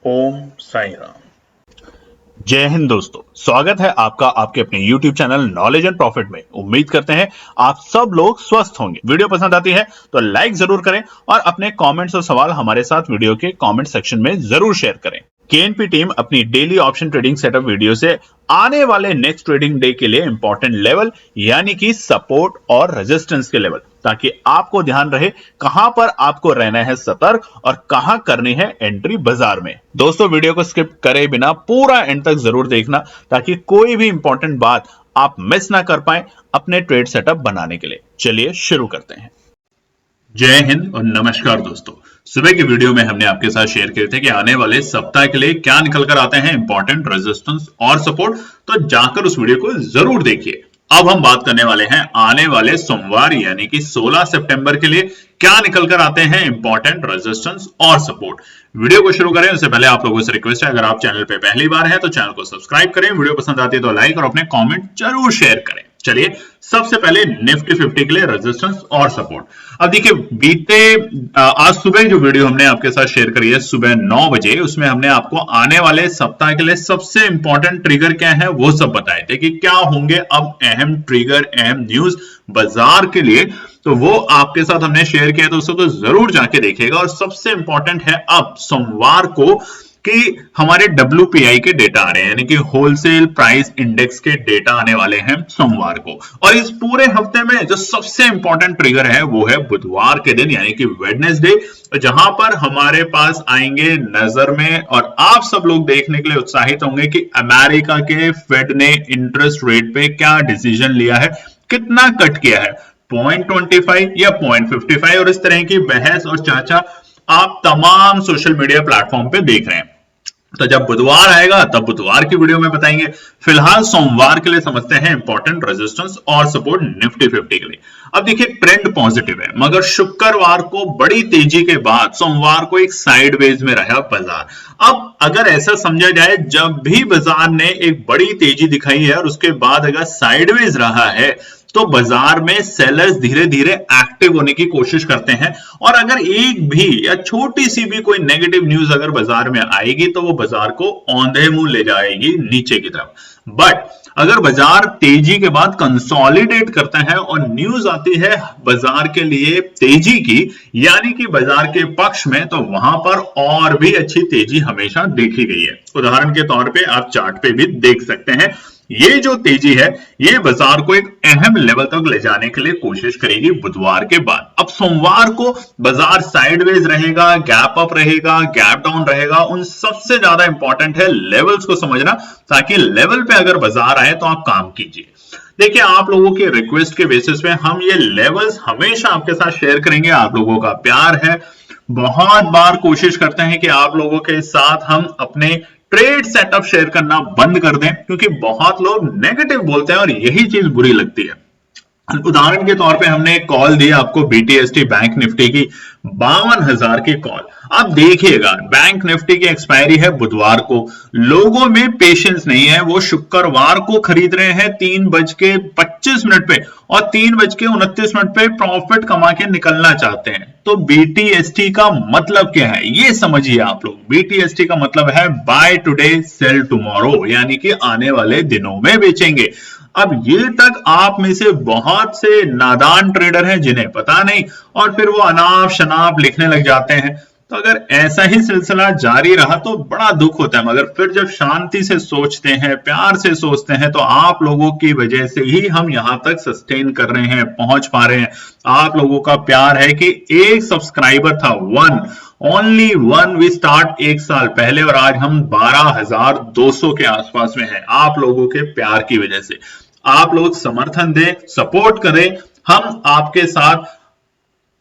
ओम साई राम। जय हिंद दोस्तों, स्वागत है आपका आपके अपने YouTube channel knowledge and profit में। उम्मीद करते हैं आप सब लोग स्वस्थ होंगे। वीडियो पसंद आती है तो लाइक जरूर करें और अपने कमेंट्स और सवाल हमारे साथ वीडियो के कमेंट सेक्शन में जरूर शेयर करें। केएनपी टीम अपनी daily option trading setup video से आने वाले नेक्स्ट ट्रेडिंग डे के लिए इंपॉर्टेंट लेवल यानी कि सपोर्ट और रेजिस्टेंस के लेवल, ताकि आपको ध्यान रहे कहां पर आपको रहना है सतर्क और कहां करनी है एंट्री बाजार में। दोस्तों, वीडियो को स्किप करे बिना पूरा एंड तक जरूर देखना ताकि कोई भी इंपॉर्टेंट बात आप मिस ना कर पाए अपने ट्रेड सेटअप बनाने के लिए। चलिए शुरू करते हैं। जय हिंद और नमस्कार दोस्तों। सुबह की वीडियो में हमने आपके साथ शेयर किए थे कि आने वाले सप्ताह के लिए क्या निकल कर आते हैं इंपॉर्टेंट रेजिस्टेंस और सपोर्ट, तो जाकर उस वीडियो को जरूर देखिए। अब हम बात करने वाले हैं आने वाले सोमवार यानी कि 16 सितंबर के लिए क्या निकल कर आते हैं इंपॉर्टेंट रेजिस्टेंस और सपोर्ट। वीडियो को शुरू करें उससे पहले आप लोगों से रिक्वेस्ट है, अगर आप चैनल पे पहली बार हैं तो चैनल को सब्सक्राइब करें, वीडियो पसंद आती है तो लाइक और अपने कमेंट जरूर शेयर करें। चलिए, सबसे पहले निफ्टी 50 के लिए रेजिस्टेंस और सपोर्ट। अब देखिए, आज सुबह जो वीडियो हमने आपके साथ शेयर करी है सुबह 9 बजे, उसमें हमने आपको आने वाले सप्ताह के लिए सबसे इंपॉर्टेंट ट्रिगर क्या है वो सब बताए थे कि क्या होंगे अब अहम ट्रिगर, अहम न्यूज बाजार के लिए। तो वो आपके साथ हमने शेयर किया, तो उसको तो जरूर जाके देखिएगा। और सबसे इंपॉर्टेंट है अब सोमवार को कि हमारे WPI के डेटा आ रहे हैं, यानी कि होलसेल प्राइस इंडेक्स के डेटा आने वाले हैं सोमवार को। और इस पूरे हफ्ते में जो सबसे इंपॉर्टेंट ट्रिगर है वो है बुधवार के दिन यानी कि वेडनेसडे, जहां पर हमारे पास आएंगे नजर में और आप सब लोग देखने के लिए उत्साहित होंगे कि अमेरिका के फेड ने इंटरेस्ट रेट पे क्या डिसीजन लिया है, कितना कट किया है, 0.25 या 0.55, और इस तरह की बहस और चर्चा आप तमाम सोशल मीडिया प्लेटफॉर्म पे देख रहे हैं। तो जब बुधवार आएगा तब बुधवार की वीडियो में बताएंगे। फिलहाल सोमवार के लिए समझते हैं इंपॉर्टेंट रेजिस्टेंस और सपोर्ट निफ्टी 50 के लिए। अब देखिए, ट्रेंड पॉजिटिव है, मगर शुक्रवार को बड़ी तेजी के बाद सोमवार को एक साइडवेज में रहा बाजार। अब अगर ऐसा समझा जाए, जब भी बाजार ने एक बड़ी तेजी दिखाई है और उसके बाद अगर साइडवेज रहा है तो बाजार में सेलर्स धीरे धीरे एक्टिव होने की कोशिश करते हैं। और अगर एक भी या छोटी सी भी कोई नेगेटिव न्यूज अगर बाजार में आएगी तो वो बाजार को औंधे मुंह ले जाएगी नीचे की तरफ। बट अगर बाजार तेजी के बाद कंसोलिडेट करता है और न्यूज आती है बाजार के लिए तेजी की, यानी कि बाजार के पक्ष में, तो वहां पर और भी अच्छी तेजी हमेशा देखी गई है। उदाहरण के तौर पे आप चार्ट पे भी देख सकते हैं, ये जो तेजी है ये बाजार को एक अहम लेवल तक ले जाने के लिए कोशिश करेगी बुधवार के बाद। अब सोमवार को बाजार साइडवेज रहेगा, गैप अप रहेगा, गैप डाउन रहेगा। उन सबसे ज्यादा इंपॉर्टेंट है लेवल्स को समझना, ताकि लेवल पे अगर बाजार आए तो आप काम कीजिए। देखिए, आप लोगों के रिक्वेस्ट के बेसिस पे हम ये लेवल्स हमेशा आपके साथ शेयर करेंगे। आप लोगों का प्यार है, बहुत बार कोशिश करते हैं कि आप लोगों के साथ हम अपने ट्रेड सेटअप शेयर करना बंद कर दें, क्योंकि बहुत लोग नेगेटिव बोलते हैं और यही चीज बुरी लगती है। उदाहरण के तौर पे हमने एक कॉल दी आपको BTST बैंक निफ्टी की 52,000 की कॉल। आप देखिएगा, बैंक निफ्टी की एक्सपायरी है बुधवार को, लोगों में पेशेंस नहीं है, वो शुक्रवार को खरीद रहे हैं 3:25 पे और 3:29 पे प्रॉफिट कमा के निकलना चाहते हैं। तो BTST का मतलब क्या है ये समझिए आप लोग। BTST का मतलब है बाय टुडे सेल टुमारो, यानी कि आने वाले दिनों में बेचेंगे। अब ये तक आप में से बहुत से नादान ट्रेडर हैं जिन्हें पता नहीं, और फिर वो अनाप शनाप लिखने लग जाते हैं। तो अगर ऐसा ही सिलसिला जारी रहा तो बड़ा दुख होता है, मगर फिर जब शांति से सोचते हैं, प्यार से सोचते हैं, तो आप लोगों की वजह से ही हम यहां तक सस्टेन कर रहे हैं, पहुंच पा रहे हैं। आप लोगों का प्यार है कि एक सब्सक्राइबर था, ओनली वन वी स्टार्ट 1 साल पहले, और आज हम 12,200 के आसपास में हैं। आप लोगों के प्यार की वजह से। आप लोग समर्थन दें, सपोर्ट करें, हम आपके साथ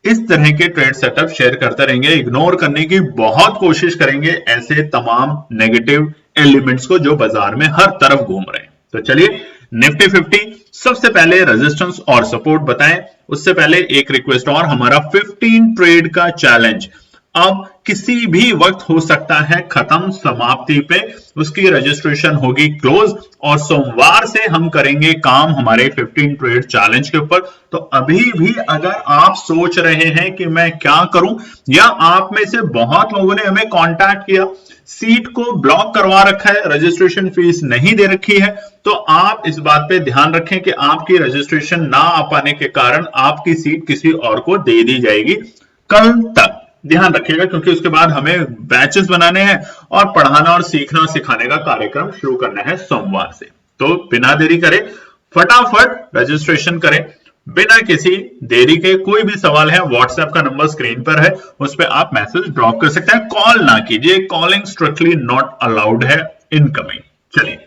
इस तरह के ट्रेड सेटअप शेयर करते रहेंगे। इग्नोर करने की बहुत कोशिश करेंगे ऐसे तमाम नेगेटिव एलिमेंट्स को जो बाजार में हर तरफ घूम रहे हैं। तो चलिए, निफ्टी 50 सबसे पहले रेजिस्टेंस और सपोर्ट बताएं। उससे पहले एक रिक्वेस्ट और, हमारा 15 ट्रेड का चैलेंज अब किसी भी वक्त हो सकता है खत्म, समाप्ति पे उसकी रजिस्ट्रेशन होगी क्लोज, और सोमवार से हम करेंगे काम हमारे 15 ट्रेड चैलेंज के ऊपर। तो अभी भी अगर आप सोच रहे हैं कि मैं क्या करूं, या आप में से बहुत लोगों ने हमें कांटेक्ट किया, सीट को ब्लॉक करवा रखा है, रजिस्ट्रेशन फीस नहीं दे रखी है, तो आप इस बात पे ध्यान रखें कि आपकी रजिस्ट्रेशन ना आ पाने के कारण आपकी सीट किसी और को दे दी जाएगी कल तक। ध्यान रखिएगा, क्योंकि उसके बाद हमें बैचेस बनाने हैं और पढ़ाना और सीखना सिखाने का कार्यक्रम शुरू करना है सोमवार से। तो बिना देरी करे फटाफट रजिस्ट्रेशन करें, बिना किसी देरी के। कोई भी सवाल है, व्हाट्सएप का नंबर स्क्रीन पर है, उस पर आप मैसेज ड्रॉप कर सकते हैं। कॉल ना कीजिए, कॉलिंग स्ट्रिक्टली नॉट अलाउड है, इनकमिंग। चलिए,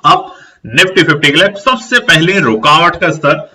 अब निफ्टी 50 के लिए सबसे पहले रुकावट का स्तर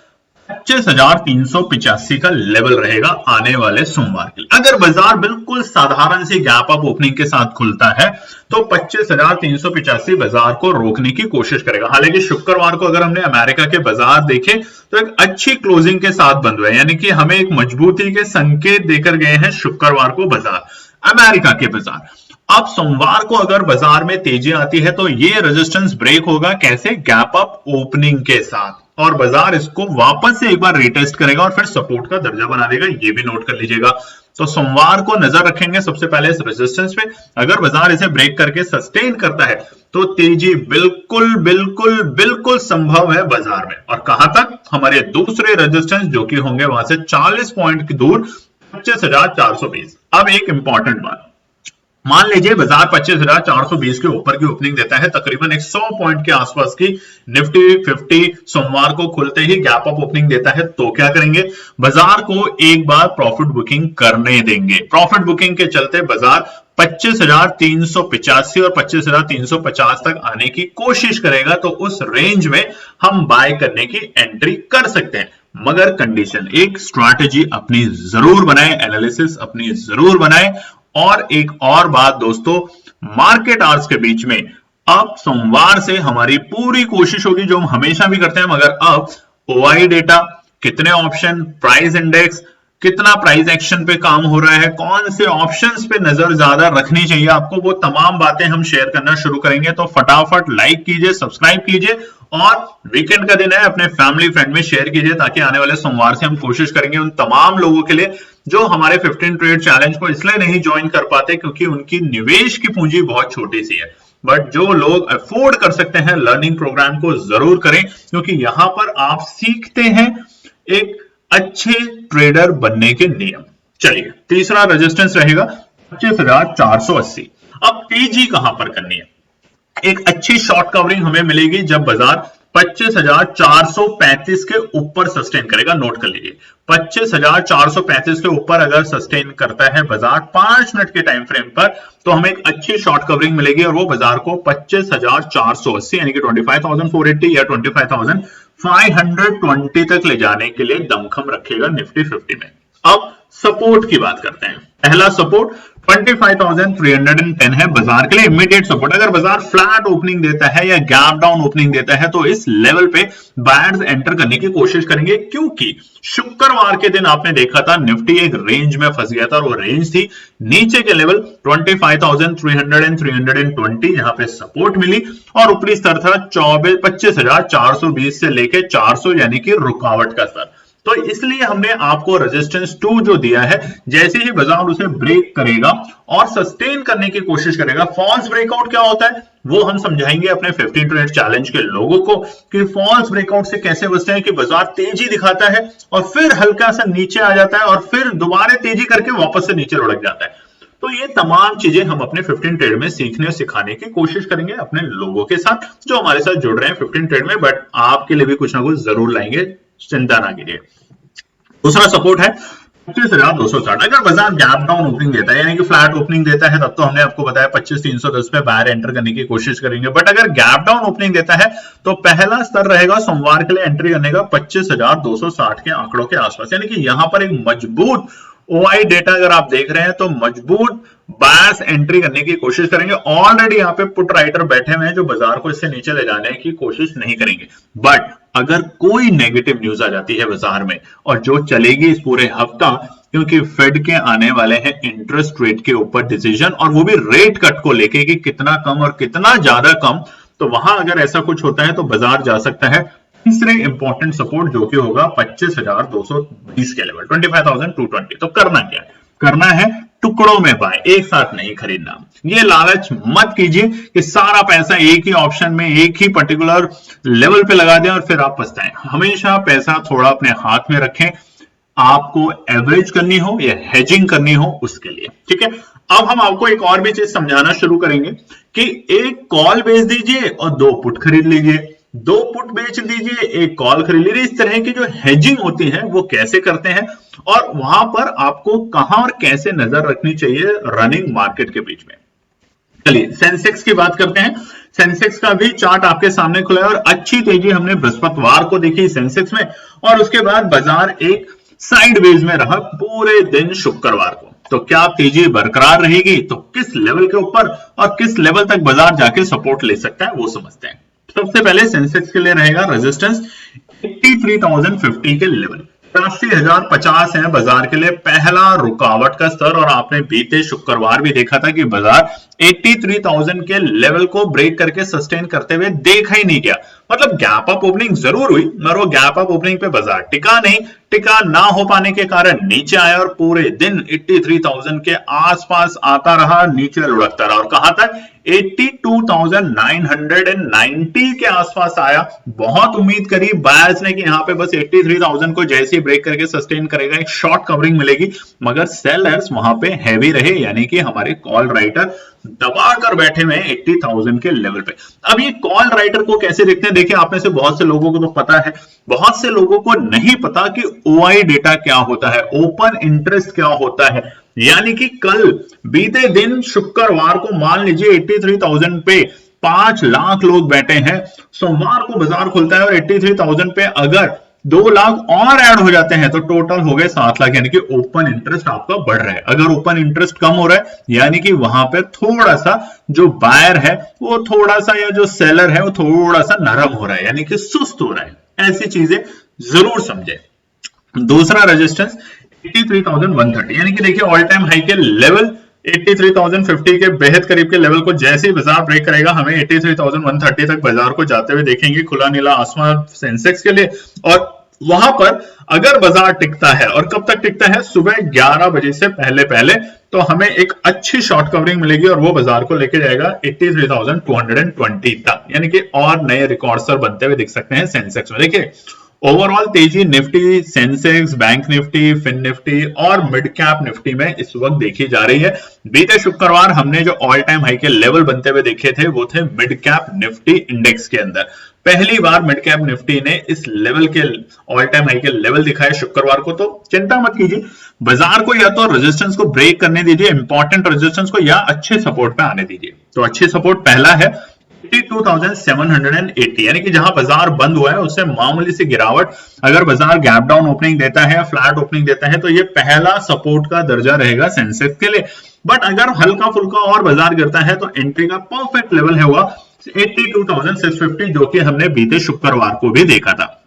25,385 का लेवल रहेगा आने वाले सोमवार के लिए। अगर बाजार बिल्कुल साधारण सी गैप अप ओपनिंग के साथ खुलता है तो 25,385 बाजार को रोकने की कोशिश करेगा। हालांकि शुक्रवार को अगर हमने अमेरिका के बाजार देखे तो एक अच्छी क्लोजिंग के साथ बंद हुए, यानी कि हमें एक मजबूती के संकेत देकर गए हैं शुक्रवार को बाजार, अमेरिका के बाजार। अब सोमवार को अगर बाजार में तेजी आती है तो ये रेजिस्टेंस ब्रेक होगा, कैसे? गैप अप ओपनिंग के साथ, और बाजार इसको वापस से एक बार रिटेस्ट करेगा और फिर सपोर्ट का दर्जा बना देगा, ये भी नोट कर लीजिएगा। तो सोमवार को नजर रखेंगे सबसे पहले इस रेजिस्टेंस पे। अगर बाजार इसे ब्रेक करके सस्टेन करता है तो तेजी बिल्कुल बिल्कुल बिल्कुल संभव है बाजार में। और कहां तक? हमारे दूसरे रेजिस्टेंस जो कि होंगे वहां से 40 पॉइंट की दूर 25,420। अब एक इंपॉर्टेंट बात, मान लीजिए बाजार 25,420 के ऊपर की ओपनिंग देता है, तकरीबन 100 पॉइंट के आसपास की निफ्टी 50 सोमवार को खुलते ही गैप अप ओपनिंग देता है, तो क्या करेंगे? बाजार को एक बार प्रॉफिट बुकिंग करने देंगे। प्रॉफिट बुकिंग के चलते बाजार 25,385 और 25,350 तक आने की कोशिश करेगा, तो उस रेंज में हम बाय करने की एंट्री कर सकते हैं। मगर कंडीशन, एक स्ट्रैटेजी अपनी जरूर बनाए, एनालिसिस अपनी जरूर बनाए। और एक और बात दोस्तों, मार्केट आवर्स के बीच में अब सोमवार से हमारी पूरी कोशिश होगी, जो हम हमेशा भी करते हैं, मगर अब ओआई डेटा, कितने ऑप्शन, प्राइस इंडेक्स, कितना प्राइस एक्शन पे काम हो रहा है, कौन से ऑप्शंस पे नजर ज्यादा रखनी चाहिए आपको, वो तमाम बातें हम शेयर करना शुरू करेंगे। तो फटाफट लाइक कीजिए, सब्सक्राइब कीजिए, और वीकेंड का दिन है, अपने फैमिली फ्रेंड में शेयर कीजिए, ताकि आने वाले सोमवार से हम कोशिश करेंगे उन तमाम लोगों के लिए जो हमारे 15 ट्रेड चैलेंज को इसलिए नहीं ज्वाइन कर पाते क्योंकि उनकी निवेश की पूंजी बहुत छोटी सी है। बट जो लोग अफोर्ड कर सकते हैं, लर्निंग प्रोग्राम को जरूर करें, क्योंकि यहां पर आप सीखते हैं एक अच्छे ट्रेडर बनने के नियम। चलिए, तीसरा रेजिस्टेंस रहेगा 25,480। अब तेजी कहां पर करनी है? एक अच्छी शॉर्ट कवरिंग हमें मिलेगी जब बाजार 25,435 के ऊपर सस्टेन करेगा। नोट कर लीजिए, 25,435 के ऊपर अगर सस्टेन करता है बाजार 5 मिनट के टाइम फ्रेम पर, तो हमें एक अच्छी शॉर्ट कवरिंग मिलेगी, और वो बाजार को 25,480 यानी कि 25,480 या 25,520 तक ले जाने के लिए दमखम रखेगा निफ्टी 50 में। अब सपोर्ट की बात करते हैं। पहला सपोर्ट 25,310 है बाजार के लिए इमीडिएट सपोर्ट। अगर बाजार फ्लैट ओपनिंग देता है या गैप डाउन ओपनिंग देता है तो इस लेवल पे बायर्स एंटर करने की कोशिश करेंगे, क्योंकि शुक्रवार के दिन आपने देखा था निफ्टी एक रेंज में फंस गया था, और वो रेंज थी नीचे के लेवल 25,300 एंड 320, यहां पे सपोर्ट मिली, और ऊपरी स्तर था 25,420 से लेके 400 यानी कि रुकावट का स्तर। तो इसलिए हमने आपको रेजिस्टेंस 2 जो दिया है, जैसे ही बाजार उसे ब्रेक करेगा और सस्टेन करने की कोशिश करेगा। फॉल्स ब्रेकआउट क्या होता है वो हम समझाएंगे अपने 15 ट्रेड चैलेंज के लोगों को, कि फॉल्स ब्रेकआउट से कैसे बचते हैं, कि बाजार तेजी दिखाता है और फिर हल्का सा नीचे आ जाता है और फिर दोबारा तेजी करके वापस से नीचे लुढ़क जाता है। तो ये तमाम चीजें हम अपने 15 ट्रेड में सीखने और सिखाने की कोशिश करेंगे अपने लोगों के साथ जो हमारे साथ जुड़ रहे हैं 15 ट्रेड में। बट आपके लिए भी कुछ ना कुछ जरूर लाएंगे, चिंता ना कीजिए। दूसरा सपोर्ट है 25,260। अगर बाजार गैप डाउन ओपनिंग देता है यानी कि फ्लैट ओपनिंग देता है, तब तो हमने आपको बताया 25,310 पे बाहर एंटर करने की कोशिश करेंगे। बट अगर गैप डाउन ओपनिंग देता है तो पहला स्तर रहेगा सोमवार के लिए एंट्री करने का 25,260 के आंकड़ों के आसपास, यानी कि यहां पर एक मजबूत ओआई डेटा अगर आप देख रहे हैं तो मजबूत बायर्स एंट्री करने की कोशिश करेंगे। ऑलरेडी यहाँ पे पुट राइटर बैठे हुए हैं जो बाजार को इससे नीचे ले जाने की कोशिश नहीं करेंगे। बट अगर कोई नेगेटिव न्यूज आ जाती है बाजार में और जो चलेगी इस पूरे हफ्ता, क्योंकि फेड के आने वाले हैं इंटरेस्ट रेट के ऊपर डिसीजन, और वो भी रेट कट को लेके कि कितना कम और कितना ज्यादा कम। तो वहां अगर ऐसा कुछ होता है तो बाजार जा सकता है तीसरे इंपॉर्टेंट सपोर्ट जो कि होगा 25,220 के लेवल, 25,220। तो करना क्या है? करना है टुकड़ों में बाय, एक साथ नहीं खरीदना। ये लालच मत कीजिए कि सारा पैसा एक ही ऑप्शन में एक ही पर्टिकुलर लेवल पे लगा दें और फिर आप पछताएं। हमेशा पैसा थोड़ा अपने हाथ में रखें, आपको एवरेज करनी हो या हेजिंग करनी हो उसके लिए, ठीक है। अब हम आपको एक और भी चीज समझाना शुरू करेंगे कि एक कॉल बेच दीजिए और 2 पुट खरीद लीजिए, 2 पुट बेच दीजिए, एक कॉल खरीद लीजिए। इस तरह की जो हेजिंग होती है वो कैसे करते हैं और वहां पर आपको कहां और कैसे नजर रखनी चाहिए रनिंग मार्केट के बीच में। चलिए सेंसेक्स की बात करते हैं। सेंसेक्स का भी चार्ट आपके सामने खुला है और अच्छी तेजी हमने बृहस्पतिवार को देखी सेंसेक्स में, और उसके बाद बाजार एक साइडवेज में रहा पूरे दिन शुक्रवार को। तो क्या तेजी बरकरार रहेगी? तो किस लेवल के ऊपर और किस लेवल तक बाजार जाके सपोर्ट ले सकता है वो समझते हैं। सबसे पहले सेंसेक्स के लिए रहेगा रेजिस्टेंस 83,050 के लेवल, 83,050 है बाजार के लिए पहला रुकावट का स्तर। और आपने बीते शुक्रवार भी देखा था कि बाजार 83,000 के लेवल को ब्रेक करके सस्टेन करते हुए देखा ही नहीं गया। मतलब गैप अप ओपनिंग जरूर हुई मगर वो गैप अप ओपनिंग पे बाजार टिका नहीं, टिका ना हो पाने के कारण नीचे आया और पूरे दिन 83,000 के आसपास आता रहा, नीचे लुढ़कता रहा और कहां तक 82,990 के आसपास आया। बहुत उम्मीद करी बायर्स ने कि यहां पे बस 83,000 को जैसे ही ब्रेक करके सस्टेन करेगा एक शॉर्ट कवरिंग मिलेगी, मगर सेलर्स वहां पे हैवी रहे, यानी कि हमारे कॉल राइटर दबा कर बैठे हुए 80,000 के लेवल पे। अब ये कॉल राइटर को कैसे देखते हैं? देखिए आप में से बहुत से लोगों को तो पता है, बहुत से लोगों को नहीं पता कि ओआई डेटा क्या होता है, ओपन इंटरेस्ट क्या होता है। यानी कि कल बीते दिन शुक्रवार को मान लीजिए 83,000 पे 5 लाख लोग बैठे हैं, सोमवार को बाजार खुलता है और 83,000 पे अगर 2 लाख और ऐड हो जाते हैं तो टोटल हो गए 7 लाख, यानी कि ओपन इंटरेस्ट आपका बढ़ रहा है। अगर ओपन इंटरेस्ट कम हो रहा है यानी कि वहां पे थोड़ा सा जो बायर है वो थोड़ा सा, या जो सेलर है वो थोड़ा सा नरम हो रहा है, यानी कि सुस्त हो रहा है। ऐसी चीजें जरूर समझे। दूसरा रेजिस्टेंस 83,130, यानी कि देखिए ऑल टाइम हाई के लेवल 83,050 के बेहद करीब के लेवल को जैसे ही बाजार ब्रेक करेगा हमें 83,130 तक बाजार को जाते हुए देखेंगे, खुला नीला आसमान सेंसेक्स के लिए। और वहां पर अगर बाजार टिकता है, और कब तक टिकता है? सुबह 11 बजे से पहले पहले, तो हमें एक अच्छी शॉर्ट कवरिंग मिलेगी और वो बाजार को लेके जाएगा 83,220 तक, यानी कि और नए रिकॉर्ड सर बनते हुए दिख सकते हैं सेंसेक्स में। देखिए ओवरऑल तेजी निफ्टी, सेंसेक्स, बैंक निफ्टी, फिन निफ्टी और मिड कैप निफ्टी में इस वक्त देखी जा रही है। बीते शुक्रवार हमने जो ऑल टाइम हाई के लेवल बनते हुए देखे थे वो थे मिड कैप निफ्टी इंडेक्स के अंदर। पहली बार मिड कैप निफ्टी ने इस लेवल के ऑल टाइम हाई के लेवल दिखाए शुक्रवार को। तो चिंता मत कीजिए, बाजार को या तो रेजिस्टेंस को ब्रेक करने दीजिए, इंपॉर्टेंट रेजिस्टेंस को, या अच्छे सपोर्ट पे आने दीजिए। तो अच्छे सपोर्ट पहला है 82,780, यानी कि जहां बाजार बंद हुआ है उससे मामूली सी गिरावट, अगर बाजार गैप डाउन ओपनिंग देता है या फ्लैट ओपनिंग देता है तो ये पहला सपोर्ट का दर्जा रहेगा सेंसेक्स के लिए। बट अगर हल्का फुल्का और बाजार गिरता है तो एंट्री का परफेक्ट लेवल है हुआ 82,650, जो कि हमने बीते शुक्रवार को भी देखा था।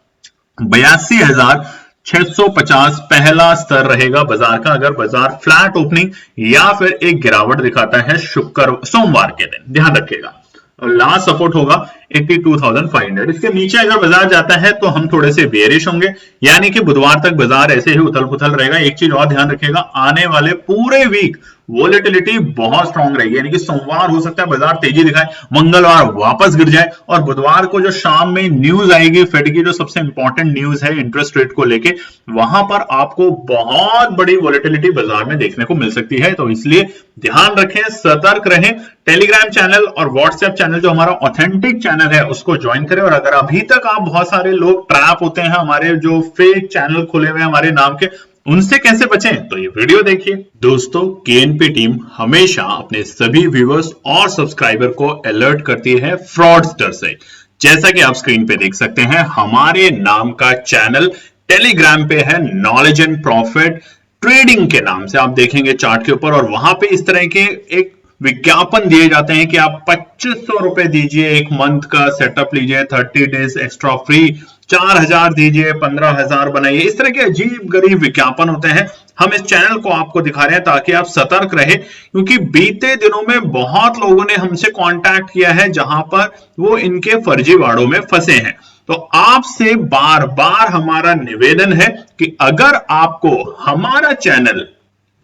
82,650 पहला स्तर रहेगा बाजार का, अगर बाजार फ्लैट ओपनिंग या फिर एक गिरावट दिखाता है सोमवार के दिन, ध्यान रखिएगा। लास्ट सपोर्ट होगा 82,500। इसके नीचे अगर बाजार जाता है तो हम थोड़े से बेयरिश होंगे, यानी कि बुधवार तक बाजार ऐसे ही उथल पुथल रहेगा। एक चीज और ध्यान रखिएगा, आने वाले पूरे वीक वोलेटिलिटी बहुत स्ट्रांग रहेगी, यानी कि सोमवार हो सकता है बाजार तेजी दिखाए, मंगलवार वापस गिर जाए, और बुधवार को जो शाम में न्यूज आएगी फेड की, जो सबसे इंपॉर्टेंट न्यूज है इंटरेस्ट रेट को लेके, वहां पर आपको बहुत बड़ी वोलेटिलिटी बाजार में देखने को मिल सकती है। तो इसलिए ध्यान रखें, सतर्क रहें। टेलीग्राम चैनल और व्हाट्सएप चैनल जो हमारा ऑथेंटिक चैनल है उसको ज्वाइन करें। और अगर अभी तक आप, बहुत सारे लोग ट्रैप होते हैं हमारे जो फेक चैनल खुले हुए हैं हमारे नाम के, उनसे कैसे बचें तो ये वीडियो देखिए। दोस्तों, केएनपी टीम हमेशा अपने सभी व्यूअर्स और सब्सक्राइबर को अलर्ट करती है फ्रॉडस्टर से। जैसा कि आप स्क्रीन पे देख सकते हैं, हमारे नाम का चैनल टेलीग्राम पे है, नॉलेज एंड प्रॉफिट ट्रेडिंग के नाम से आप देखेंगे चार्ट के ऊपर, और वहां पे इस तरह के एक विज्ञापन दिए जाते हैं कि आप 2500 रुपए दीजिए, एक मंथ का सेटअप लीजिए, 30 डेज एक्स्ट्रा फ्री, 4,000 दीजिए, 15,000 बनाइए। इस तरह के अजीब गरीब विज्ञापन होते हैं। हम इस चैनल को आपको दिखा रहे हैं ताकि आप सतर्क रहे, क्योंकि बीते दिनों में बहुत लोगों ने हमसे कांटेक्ट किया है जहां पर वो इनके फर्जीवाड़ों में फंसे हैं। तो आपसे बार बार हमारा निवेदन है कि अगर आपको हमारा चैनल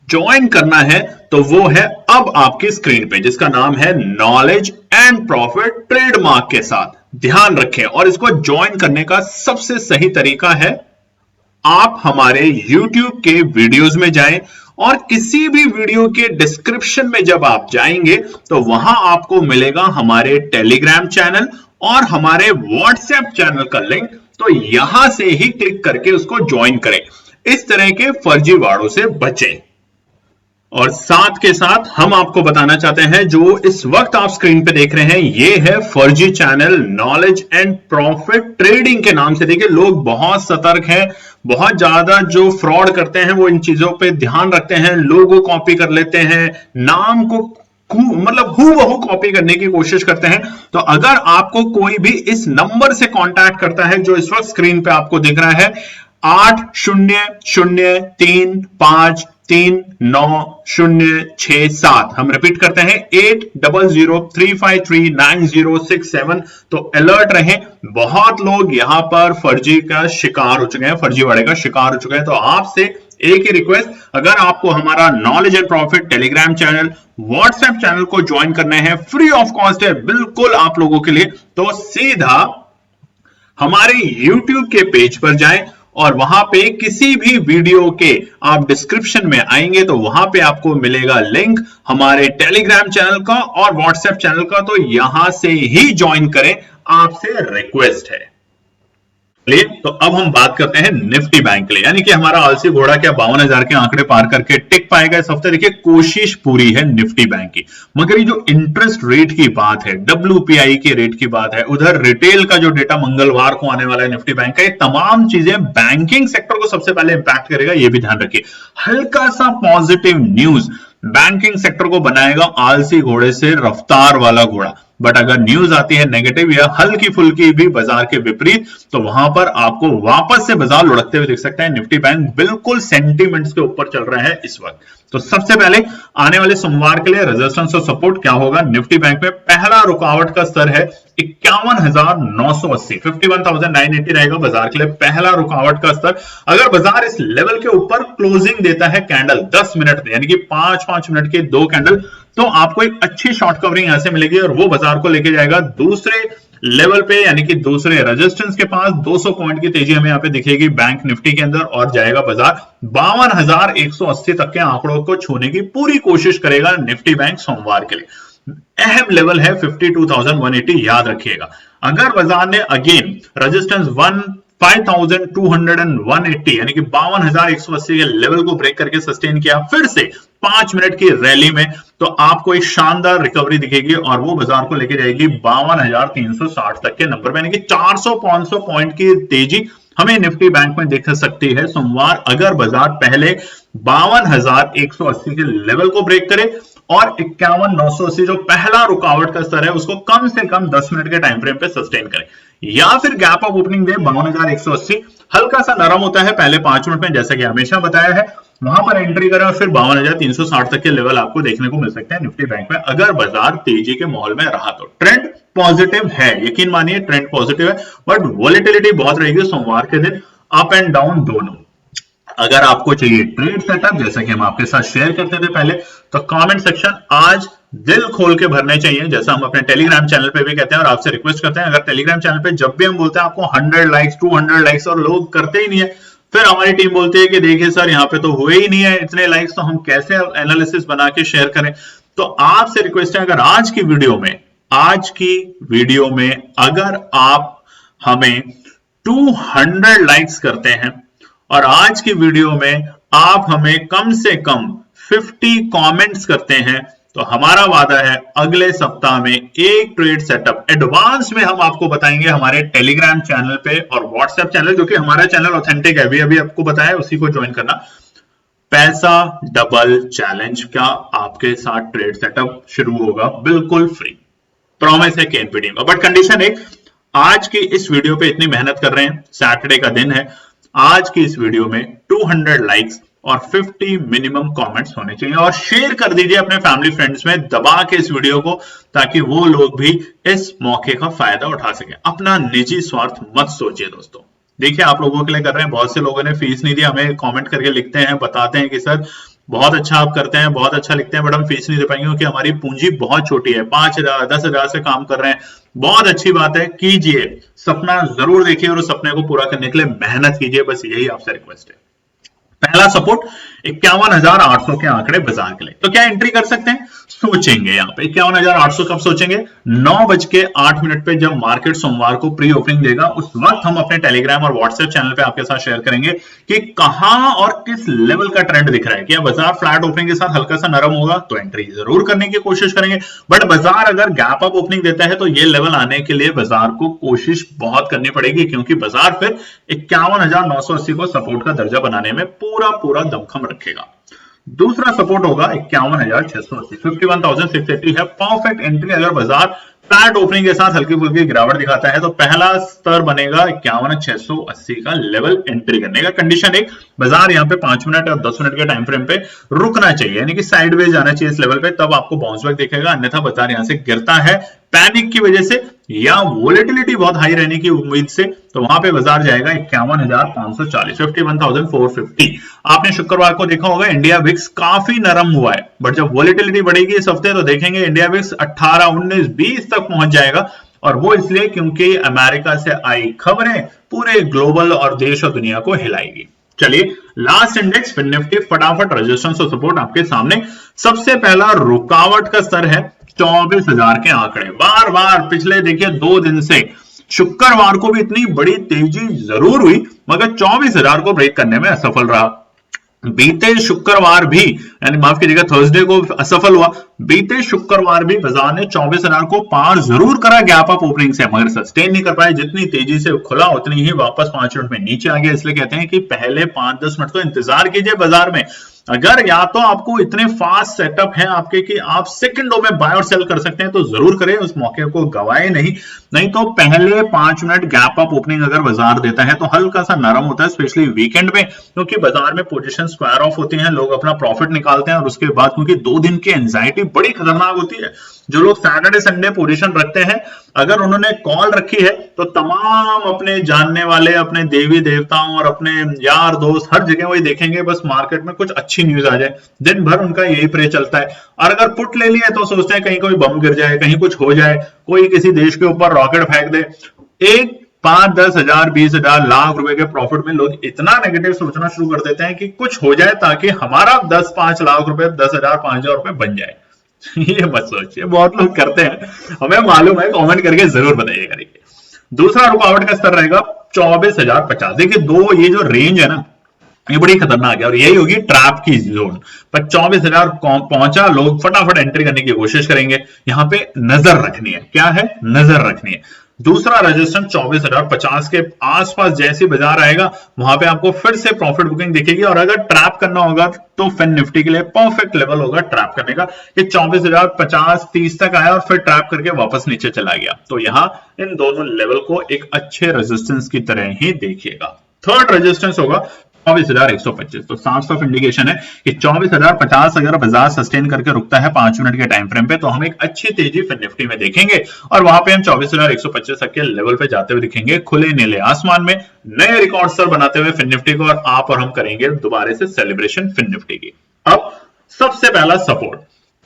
ज्वाइन करना है तो वो है अब आपकी स्क्रीन पे, जिसका नाम है नॉलेज एंड प्रॉफिट ट्रेडमार्क के साथ। ध्यान रखें, और इसको ज्वाइन करने का सबसे सही तरीका है आप हमारे YouTube के वीडियोस में जाएं और किसी भी वीडियो के डिस्क्रिप्शन में जब आप जाएंगे तो वहां आपको मिलेगा हमारे टेलीग्राम चैनल और हमारे व्हाट्सएप चैनल का लिंक। तो यहां से ही क्लिक करके उसको ज्वाइन करें, इस तरह के फर्जीवाड़ों से बचें। और साथ के साथ हम आपको बताना चाहते हैं, जो इस वक्त आप स्क्रीन पे देख रहे हैं ये है फर्जी channel knowledge and profit trading के नाम से। देखिए, लोग बहुत सतर्क हैं, बहुत ज्यादा जो फ्रॉड करते हैं वो इन चीजों पे ध्यान रखते हैं, लोगो कॉपी कर लेते हैं, नाम को मतलब हूबहू कॉपी करने की कोशिश करते हैं। तो अगर आपको कोई भी इस नंबर से कांटेक्ट करता है जो इस वक्त स्क्रीन पे आपको दिख रहा है 8003539067, हम रिपीट करते हैं 8003539067, तो अलर्ट रहें। बहुत लोग यहां पर फर्जी का शिकार हो चुके हैं, फर्जीवाड़े का शिकार हो चुके हैं। तो आपसे एक ही रिक्वेस्ट, अगर आपको हमारा knowledge and profit Telegram channel, WhatsApp channel को ज्वाइन करना है, फ्री ऑफ कॉस्ट है बिल्कुल आप लोगों के लिए, तो सीधा हमारे YouTube के पेज पर जाएं और वहां पे किसी भी वीडियो के आप डिस्क्रिप्शन में आएंगे तो वहां पे आपको मिलेगा लिंक हमारे टेलीग्राम चैनल का और व्हाट्सएप चैनल का। तो यहां से ही ज्वाइन करें, आपसे रिक्वेस्ट है। तो अब हम बात करते हैं निफ्टी बैंक के लिए, यानी कि हमारा आलसी घोड़ा क्या 52,000 के आंकड़े पार करके टिक पाएगा इस हफ्ते। देखिए, कोशिश पूरी है निफ्टी बैंक की, मगर ये जो इंटरेस्ट रेट की बात है, WPI के रेट की बात है, उधर रिटेल का जो डेटा मंगलवार को आने वाला है निफ्टी बैंक का, ये तमाम चीजें बैंकिंग सेक्टर को सबसे पहले इंपैक्ट करेगा, ये भी ध्यान रखिए। हल्का सा पॉजिटिव न्यूज बैंकिंग सेक्टर को बनाएगा आलसी घोड़े से रफ्तार वाला घोड़ा, बट अगर न्यूज आती है नेगेटिव या हल्की फुल्की भी बाजार के विपरीत, तो वहां पर आपको वापस से बाजार लुढ़कते हुए दिख सकता है। निफ्टी बैंक बिल्कुल सेंटीमेंट्स के ऊपर चल रहा है इस वक्त। तो सबसे पहले आने वाले सोमवार के लिए रेजिस्टेंस और सपोर्ट क्या होगा निफ्टी बैंक में? पहला रुकावट का स्तर है 51,980, 51,980 रहेगा बाजार के लिए पहला रुकावट का स्तर। अगर बाजार इस लेवल के ऊपर क्लोजिंग देता है कैंडल 10 मिनट यानी कि 5-5 मिनट के 2 कैंडल, तो आपको एक अच्छी शॉर्ट कवरिंग यहां से मिलेगी और वो बाजार को लेके जाएगा दूसरे लेवल पे, यानी कि दूसरे रेजिस्टेंस के पास। 200 पॉइंट की तेजी हमें यहां पे दिखेगी बैंक निफ्टी के अंदर और जाएगा बाजार 52,180 तक के आंकड़ों को छूने की पूरी कोशिश करेगा निफ्टी बैंक सोमवार के लिए। अहम लेवल है 52,180, याद रखिएगा। अगर बाजार ने अगेन रेजिस्टेंस 52,180 यानी कि 52,180 के लेवल को ब्रेक करके सस्टेन किया फिर से 5 मिनट की रैली में, तो आपको एक शानदार रिकवरी दिखेगी और वो बाजार को लेके जाएगी 52,360 तक के नंबर में, यानी कि 400-500 पॉइंट की तेजी हमें निफ्टी बैंक में दिख सकती है सोमवार, अगर बाजार पहले 52,180 के लेवल को ब्रेक करे और 51,980 जो पहला रुकावट का स्तर है उसको कम से कम 10 मिनट के टाइम फ्रेम पे सस्टेन करे, या फिर गैप ऑफ ओपनिंग दे 52,180, हल्का सा नरम होता है पहले 5 मिनट में, जैसा कि हमेशा बताया है, वहां पर एंट्री करें और फिर 52,360 तक के लेवल आपको देखने को मिल सकते हैं निफ्टी बैंक में, अगर बाजार तेजी के माहौल में रहा तो। ट्रेंड पॉजिटिव है, यकीन मानिए ट्रेंड पॉजिटिव है, बट वॉलेटिलिटी बहुत रहेगी सोमवार के दिन, अप एंड डाउन दोनों। अगर आपको चाहिए ट्रेड सेटअप जैसा कि हम आपके साथ शेयर करते थे पहले, तो कमेंट सेक्शन आज दिल खोल के भरने चाहिए, जैसा हम अपने टेलीग्राम चैनल पे भी कहते हैं और आपसे रिक्वेस्ट करते हैं। अगर टेलीग्राम चैनल पे जब भी हम बोलते हैं आपको 100 लाइक्स 200 लाइक्स और लोग करते ही नहीं है, फिर हमारी टीम बोलती है कि देखिए सर यहाँ पे तो हुए ही नहीं है इतने लाइक्स, तो हम कैसे एनालिसिस बना के शेयर करें। तो आपसे रिक्वेस्ट है, अगर आज की वीडियो में अगर आप हमें 200 लाइक्स करते हैं और आज की वीडियो में आप हमें कम से कम 50 कमेंट्स करते हैं, तो हमारा वादा है अगले सप्ताह में एक ट्रेड सेटअप एडवांस में हम आपको बताएंगे हमारे टेलीग्राम चैनल पे और व्हाट्सएप चैनल, जो कि हमारा चैनल ऑथेंटिक है, अभी आपको बताया, उसी को ज्वाइन करना। पैसा डबल चैलेंज का आपके साथ ट्रेड सेटअप शुरू होगा बिल्कुल फ्री, प्रॉमिस है केएनपी टीम का। बट कंडीशन एक, आज की इस वीडियो पे इतनी मेहनत कर रहे हैं, सैटरडे का दिन है, आज की इस वीडियो में 200 लाइक्स और 50 मिनिमम कमेंट्स होने चाहिए और शेयर कर दीजिए अपने फैमिली फ्रेंड्स में दबा के इस वीडियो को, ताकि वो लोग भी इस मौके का फायदा उठा सके। अपना निजी स्वार्थ मत सोचिए दोस्तों। देखिए आप लोगों के लिए कर रहे हैं, बहुत से लोगों ने फीस नहीं दी, हमें कमेंट करके लिखते हैं, बताते हैं कि सर बहुत अच्छा आप करते हैं, बहुत अच्छा लिखते हैं, बट हम फीस नहीं दे पाएंगे क्योंकि हमारी पूंजी बहुत छोटी है, 5,000 10,000 से काम कर रहे हैं। बहुत अच्छी बात है, कीजिए, सपना जरूर देखिए और उस सपने को पूरा करने के लिए मेहनत कीजिए, बस यही आपसे रिक्वेस्ट है। पहला सपोर्ट 51,800 के आंकड़े बाजार के लिए। तो क्या एंट्री कर सकते हैं? सोचेंगे यहाँ पे 51,800 कब सोचेंगे? 9:08 पे जब मार्केट सोमवार को प्री ओपनिंग देगा, उस वक्त हम अपने टेलीग्राम और व्हाट्सएप चैनल पे आपके साथ शेयर करेंगे कि कहां और किस लेवल का ट्रेंड दिख रहा है। क्या बाजार फ्लैट ओपनिंग के साथ हल्का सा नरम होगा तो एंट्री जरूर करने की कोशिश करेंगे, बट बाजार अगर गैप अप ओपनिंग देता है तो ये लेवल आने के लिए बाजार को कोशिश बहुत करनी पड़ेगी, क्योंकि बाजार फिर 51,980 को सपोर्ट का दर्जा बनाने में पूरा दमखम रखेगा। दूसरा सपोर्ट होगा 51,680, 51,680 है परफेक्ट एंट्री। अगर बाजार फ्लैट ओपनिंग के साथ हल्की फुल्की गिरावट दिखाता है तो पहला स्तर बनेगा 51,680 का लेवल एंट्री करने का। कंडीशन एक, बाजार यहाँ पे 5 मिनट और 10 मिनट के टाइम फ्रेम पे रुकना चाहिए, यानी कि साइडवेज जाना चाहिए इस लेवल पे, तब आपको बाउंस बैक दिखेगा। अन्यथा बाजार यहाँ से गिरता है पैनिक की वजह से या वोलेटिलिटी बहुत हाई रहने की उम्मीद से, तो वहां पे बाजार जाएगा 51,540, 51,450। आपने शुक्रवार को देखा होगा इंडिया विक्स काफी नरम हुआ है, बट जब वोलेटिलिटी बढ़ेगी इस हफ्ते तो देखेंगे इंडिया विक्स 18, 19, 20 तक पहुंच जाएगा। और वो इसलिए क्योंकि अमेरिका से आई खबरें पूरे ग्लोबल और देश और दुनिया को हिलाएगी। चलिए लास्ट इंडेक्स फिन निफ्टी, फटाफट रेजिस्टेंस और सपोर्ट आपके सामने। सबसे पहला रुकावट का स्तर है 24,000 के आंकड़े। बार बार पिछले देखिए 2 दिन से, शुक्रवार को भी इतनी बड़ी तेजी जरूर हुई मगर 24,000 को ब्रेक करने में असफल रहा। बीते शुक्रवार भी, यानी माफ कीजिएगा थर्सडे को असफल हुआ। बीते शुक्रवार भी बाजार ने 24,000 को पार जरूर करा गैप अप ओपनिंग से, मगर सस्टेन नहीं कर पाए। जितनी तेजी से खुला उतनी ही वापस 5 मिनट में नीचे आ गया। इसलिए कहते हैं कि पहले 5-10 मिनट तो इंतजार कीजिए बाजार में। अगर या तो आपको इतने फास्ट सेटअप है आपके कि आप सेकंडों में बाय और सेल कर सकते हैं तो जरूर करें, उस मौके को गवाए नहीं तो पहले 5 मिनट गैप अप ओपनिंग अगर बाजार देता है तो हल्का सा नरम होता है, स्पेशली वीकेंड में, क्योंकि बाजार में पोजीशन स्क्वायर ऑफ होती हैं, लोग अपना प्रॉफिट निकालते हैं और उसके बाद क्योंकि 2 दिन की एंजाइटी बड़ी खतरनाक होती है। जो लोग सैटरडे संडे पोजीशन रखते हैं, अगर उन्होंने कॉल रखी है तो तमाम अपने जानने वाले, अपने देवी देवताओं और अपने यार दोस्त हर जगह वही देखेंगे बस मार्केट में कुछ अच्छी न्यूज आ जाए, दिन भर उनका यही प्रे चलता है। और अगर पुट ले लिया तो सोचते हैं कहीं कोई बम गिर जाए, कहीं कुछ हो जाए, कोई किसी देश के ऊपर रॉकेट फेंक दे। एक 5-10 हजार 20,000 लाख रुपए के प्रॉफिट में लोग इतना नेगेटिव सोचना शुरू कर देते हैं कि कुछ हो जाए ताकि हमारा 10-5 लाख रुपए, 10,000 5,000 रुपए बन जाए। ये मत सोचिए, बहुत लोग करते हैं, हमें मालूम है, कमेंट करके जरूर बताइएगा। दूसरा रुकावट का स्तर रहेगा 24,050। देखिए ये जो रेंज है ना, ये बड़ी खतरनाक है और यही होगी ट्रैप की जोन। पर 24,000 पहुंचा, लोग फटाफट एंट्री करने की कोशिश करेंगे। यहां पे नजर रखनी है, क्या है? नजर रखनी है। दूसरा रेजिस्टेंस 24,050 के आसपास जैसे बाजार आएगा वहां पे आपको फिर से प्रॉफिट बुकिंग दिखेगी। और अगर ट्रैप करना होगा तो फिन निफ्टी के लिए परफेक्ट लेवल होगा ट्रैप करने का। ये 24,050-30 तक आया और फिर ट्रैप करके वापस नीचे चला गया, तो यहां इन दोनों लेवल को एक अच्छे रेजिस्टेंस की तरह ही देखिएगा। थर्ड रेजिस्टेंस होगा 24,125। तो साफ साफ इंडिकेशन है कि 24,050 अगर बाजार सस्टेन करके रुकता है 5 मिनट के टाइम फ्रेम पे तो हम एक अच्छी तेजी फिन निफ्टी में देखेंगे और वहां पे हम 24,125 तक के लेवल पे जाते हुए दिखेंगे, खुले नीले आसमान में नए रिकॉर्ड स्तर बनाते हुए फिन निफ्टी को। और आप और हम करेंगे दोबारा से सेलिब्रेशन फिन निफ्टी की। अब सबसे पहला सपोर्ट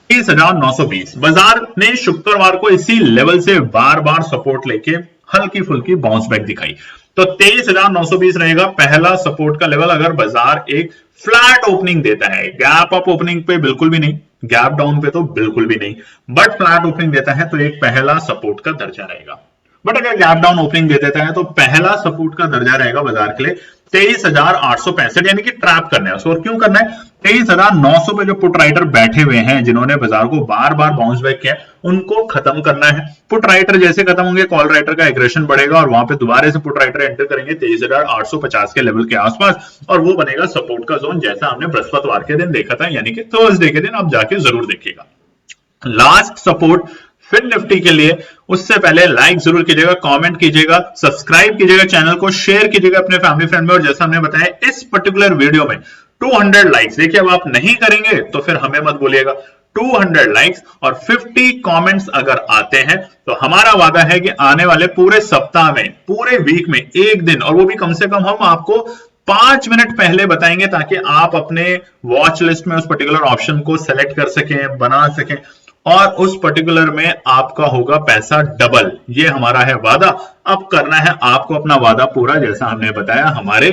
23,920। बाजार ने शुक्रवार को इसी लेवल से बार बार सपोर्ट लेके हल्की फुल्की बाउंस बैक दिखाई, तो 23,920 रहेगा पहला सपोर्ट का लेवल। अगर बाजार एक फ्लैट ओपनिंग देता है, गैप अप ओपनिंग पे बिल्कुल भी नहीं, गैप डाउन पे तो बिल्कुल भी नहीं, बट फ्लैट ओपनिंग देता है तो एक पहला सपोर्ट का दर्जा रहेगा। बट अगर गैप डाउन ओपनिंग दे देता है तो पहला सपोर्ट का दर्जा रहेगा बाजार के लिए 23,865, यानी कि ट्रैप करना है उसको। और क्यों करना है? 23,900 पे जो पुट राइटर बैठे हुए हैं, जिन्होंने बाजार को बार बार बाउंस बैक किया, उनको खत्म करना है। पुट राइटर जैसे खत्म होंगे, कॉल राइटर का एग्रेशन बढ़ेगा और वहां पे दोबारा से पुट राइटर एंटर करेंगे 23,850 के लेवल के आसपास, और वो बनेगा सपोर्ट का जोन, जैसा हमने बृहस्पतिवार के दिन देखा था, यानी कि थर्सडे के दिन। आप जाके जरूर देखिएगा। लास्ट सपोर्ट फिन निफ्टी के लिए, उससे पहले लाइक जरूर कीजिएगा, कमेंट कीजिएगा, सब्सक्राइब कीजिएगा, चैनल को शेयर कीजिएगा अपने फैमिली फ्रेंड में। और जैसा हमने बताया इस पर्टिकुलर वीडियो में 200 लाइक्स। देखिए अब आप नहीं करेंगे तो फिर हमें मत बोलिएगा। 200 लाइक्स और 50 कमेंट्स अगर आते हैं तो हमारा वादा है कि आने वाले पूरे सप्ताह में, पूरे वीक में एक दिन, और वो भी कम से कम हम आपको 5 मिनट पहले बताएंगे ताकि आप अपने वॉच लिस्ट में उस पर्टिकुलर ऑप्शन को सेलेक्ट कर सकें, बना सकें, और उस पर्टिकुलर में आपका होगा पैसा डबल। ये हमारा है वादा। अब करना है आपको अपना वादा पूरा, जैसा हमने बताया, हमारे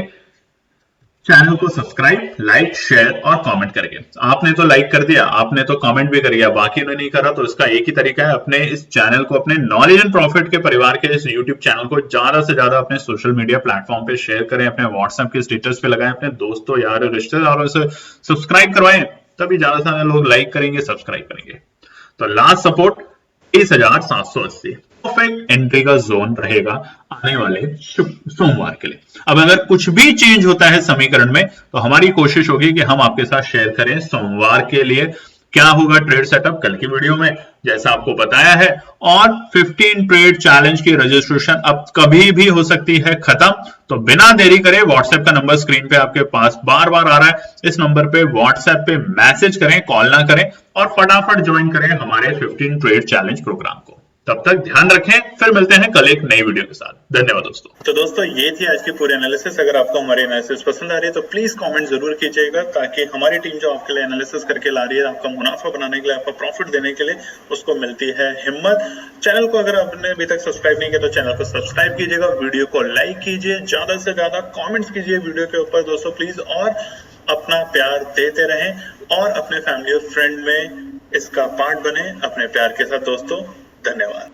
चैनल को सब्सक्राइब, लाइक, शेयर और कमेंट करके। आपने तो लाइक कर दिया, आपने तो कमेंट भी कर दिया, बाकी ने नहीं करा, तो इसका एक ही तरीका है, अपने इस चैनल को, अपने नॉलेज एंड प्रॉफिट के परिवार के इस यूट्यूब चैनल को ज्यादा से ज्यादा अपने सोशल मीडिया प्लेटफॉर्म पे शेयर करें, अपने व्हाट्सएप के स्टेटस पे लगाएं, अपने दोस्तों, यार, रिश्तेदारों से सब्सक्राइब करवाएं, तभी ज्यादा से ज्यादा लोग लाइक करेंगे, सब्सक्राइब करेंगे। तो लास्ट सपोर्ट 30,780 परफेक्ट एंट्री का जोन रहेगा आने वाले सोमवार के लिए। अब अगर कुछ भी चेंज होता है समीकरण में तो हमारी कोशिश होगी कि हम आपके साथ शेयर करें सोमवार के लिए क्या होगा ट्रेड सेटअप कल की वीडियो में, जैसा आपको बताया है। और 15 ट्रेड चैलेंज की रजिस्ट्रेशन अब कभी भी हो सकती है खत्म, तो बिना देरी करे व्हाट्सएप का नंबर स्क्रीन पे आपके पास बार बार आ रहा है, इस नंबर पे व्हाट्सएप पे मैसेज करें, कॉल ना करें, और फटाफट ज्वाइन करें हमारे 15 ट्रेड चैलेंज प्रोग्राम को। तब तक ध्यान रखें, फिर मिलते हैं कल एक नई वीडियो के साथ। धन्यवाद दोस्तों। तो दोस्तों ये थी आज की पूरी एनालिसिस। अगर आपको हमारी एनालिसिस पसंद आ रही है तो प्लीज कमेंट जरूर कीजिएगा, ताकि हमारी टीम जो आपके लिए एनालिसिस करके ला रही है, आपका मुनाफा बनाने के लिए, आपका प्रॉफिट देने के लिए, उसको मिलती है हिम्मत। चैनल को अगर आपने अभी तक सब्सक्राइब नहीं किया तो चैनल को सब्सक्राइब कीजिएगा, वीडियो को लाइक कीजिए, ज्यादा से ज्यादा कॉमेंट्स कीजिए वीडियो के ऊपर दोस्तों प्लीज, और अपना प्यार देते रहें और अपने फैमिली और फ्रेंड में इसका पार्ट बने अपने प्यार के साथ दोस्तों। धन्यवाद।